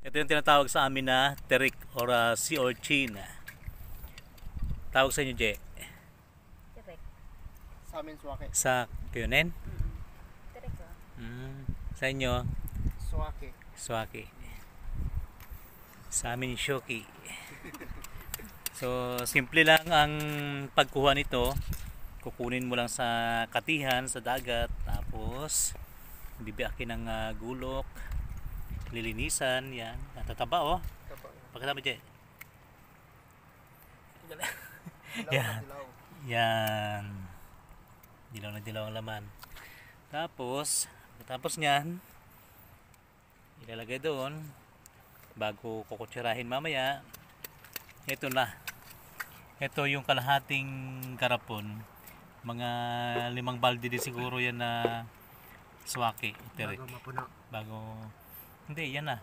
Ito yung tinatawag sa amin na terik or sea urchin. Tawag sa inyo, Je? Terik. Sa amin suwake. Sa Kyonen? Terik ko. Sa inyo? Suwake. Swaki. Sa amin, shoki. So, simple lang ang pagkuha nito. Kukunin mo lang sa katihan, sa dagat. Tapos, bibiakin ng gulok. Lilinisan. Yan. Natataba, oh. Pagkatama, Je. Yan. Yan. Dilaw na dilaw ang laman. Tapos nyan, ilalagay doon bago kukutsirahin mamaya. Ito na. Ito yung kalahating karapon. Mga 5 balde din siguro yan na swaki. Bago mapuno. Hindi, yan na.